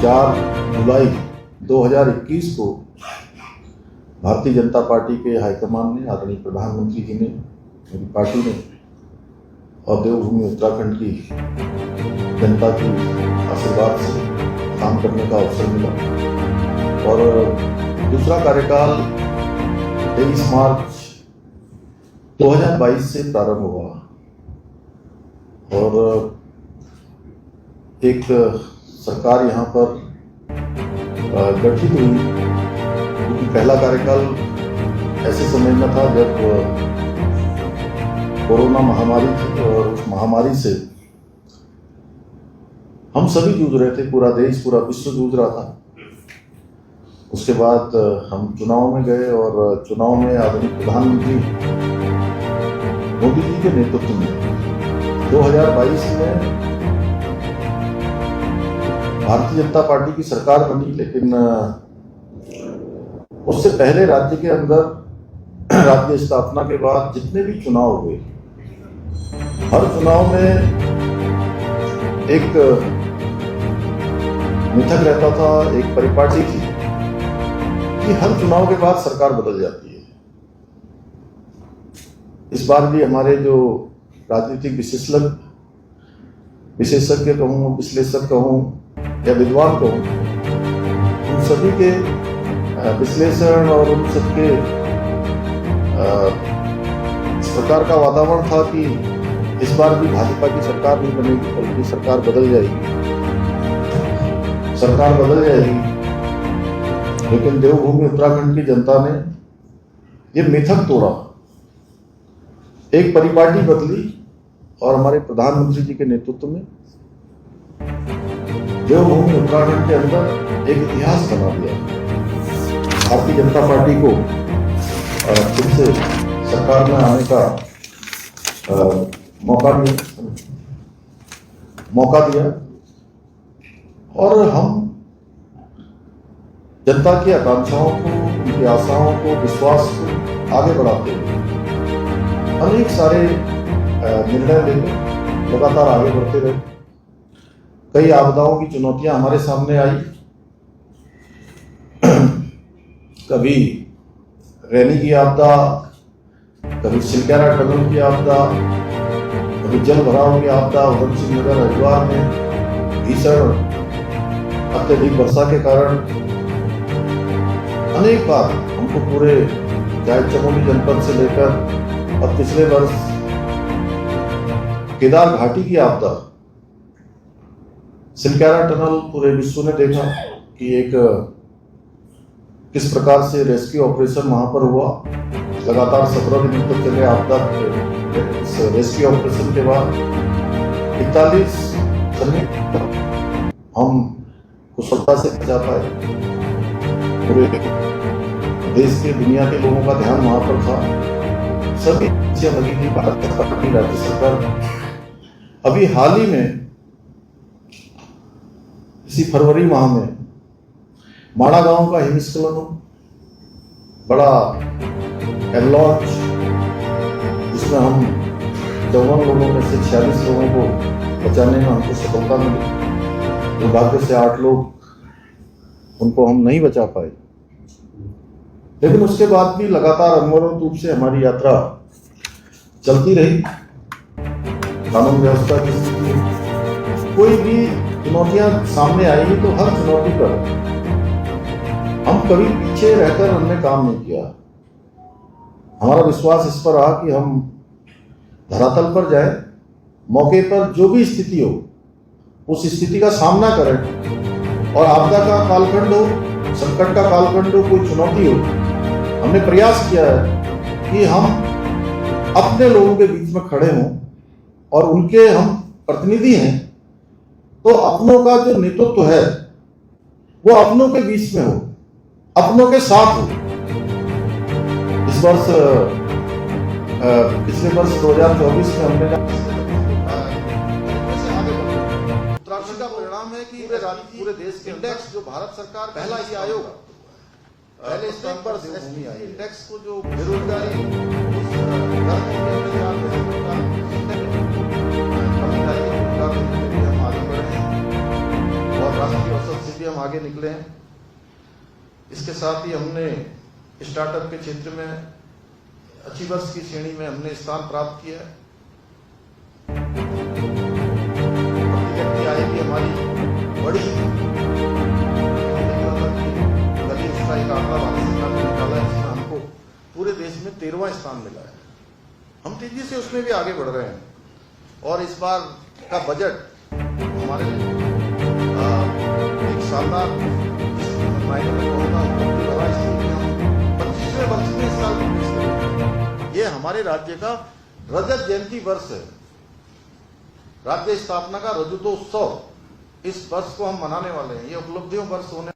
4 जुलाई 2021 को भारतीय जनता पार्टी के हाईकमान ने, आदरणीय प्रधानमंत्री जी ने, मेरी पार्टी ने और देवभूमि उत्तराखंड की जनता की आशीर्वाद से काम करने का अवसर मिला। और दूसरा कार्यकाल 23 मार्च 2022 से प्रारंभ हुआ और एक सरकार यहाँ पर गठित हुई, क्योंकि पहला कार्यकाल ऐसे समय में था जब कोरोना महामारी थी और उस महामारी से हम सभी जूझ रहे थे, पूरा देश, पूरा विश्व जूझ रहा था। उसके बाद हम चुनाव में गए और चुनाव में आदरणीय प्रधानमंत्री मोदी जी के नेतृत्व में 2022 में भारतीय जनता पार्टी की सरकार बनी। लेकिन उससे पहले राज्य के अंदर राज्य स्थापना के बाद जितने भी चुनाव हुए, हर चुनाव में एक मिथक रहता था, एक परिपाटी थी कि हर चुनाव के बाद सरकार बदल जाती है। इस बार भी हमारे जो राजनीतिक विशेषज्ञ कहूँ, विश्लेषक कहूँ या विद्वान कहूँ, उन सभी के विश्लेषण और उन सबके इस प्रकार का वातावरण था कि इस बार भी भाजपा की सरकार नहीं बनेगी, बल्कि सरकार बदल जाएगी। लेकिन देवभूमि उत्तराखंड की जनता ने ये मिथक तोड़ा, एक परिपाटी बदली और हमारे प्रधानमंत्री जी के नेतृत्व में देवभूमि उत्तराखंड के अंदर एक इतिहास बना दिया। भारतीय जनता पार्टी को फिर से सरकार में आने का मौका दिया और हम जनता की आकांक्षाओं को, उनकी आशाओं को, विश्वास को आगे बढ़ाते हुए अनेक सारे निर्णय लेकर लगातार आगे बढ़ते रहे। कई आपदाओं की चुनौतियां हमारे सामने आई, कभी रैनी की आपदा, कभी सिलक्यारा टनल की आपदा, कभी जल भराव की आपदा, उधम सिंह नगर हरिद्वार में भीषण अत्यधिक वर्षा के कारण अनेक बार हमको पूरे चाहे चमोली जनपद से लेकर और पिछले वर्ष केदार घाटी की आपदा, सिलक्यारा टनल, पूरे विश्व ने देखा कि एक किस प्रकार से रेस्क्यू ऑपरेशन वहां पर हुआ। लगातार 17 दिन तक चले आपदा। रेस्क्यू ऑपरेशन के बाद 41 श्रमिक हम कुशलता से बचा पाए। पूरे देश के, दुनिया के लोगों का ध्यान वहां पर था। सभी लगी थी भारत सरकार की, राज्य सरकार। अभी हाल ही में इसी फरवरी माह में माड़ा गांव का हिमस्खलन, बड़ा एवलांच, जिसमें हम 54 लोगों में से 46 लोगों को बचाने में हमको सफलता मिली। दुर्भाग्य से 8 लोग, उनको हम नहीं बचा पाए। लेकिन उसके बाद भी लगातार अनवरत रूप से हमारी यात्रा चलती रही। कानून व्यवस्था की स्थिति, कोई भी चुनौतियां सामने आई तो हर चुनौती पर हम कभी पीछे रहकर हमने काम नहीं किया। हमारा विश्वास इस पर रहा कि हम धरातल पर जाए, मौके पर जो भी स्थिति हो उस स्थिति का सामना करें, और आपदा का कालखंड हो, संकट का कालखंड हो, कोई चुनौती हो, हमने प्रयास किया है कि हम अपने लोगों के बीच में खड़े हों और उनके हम प्रतिनिधि हैं, तो अपनों का जो नेतृत्व है वो अपनों के बीच में हो, अपनों के साथ हो। इस वर्ष, पिछले वर्ष 2024 में हमने उत्तराखंड का परिणाम है कि पूरे देश के इंडेक्स, जो भारत सरकार पहला ही आयोग पहले स्थान पर देवभूमि आई, इंडेक्स को जो बेरोजगारी हम आगे बढ़े और राष्ट्रीय औसत से भी हम निकले हैं। इसके साथ ही हमने स्टार्टअप के क्षेत्र में अचीवर्स की श्रेणी में हमने स्थान प्राप्त किया है। व्यक्ति आएगी हमारी बड़ी गली, उसका एक आंकड़ा भारत सरकार ने निकाला है, जिसमें हमको पूरे देश में 13वां स्थान मिला है। हम तेजी से उसमें भी आगे बढ़ रहे हैं और इस बार का बजट हमारे एक शानदार मायने में कहूँगा 25वें वर्ष में इस साल प्रवेश करेंगे। ये हमारे राज्य का रजत जयंती वर्ष है, राज्य स्थापना का रजतोत्सव इस वर्ष को हम मनाने वाले हैं। ये उपलब्धियों वर्ष होने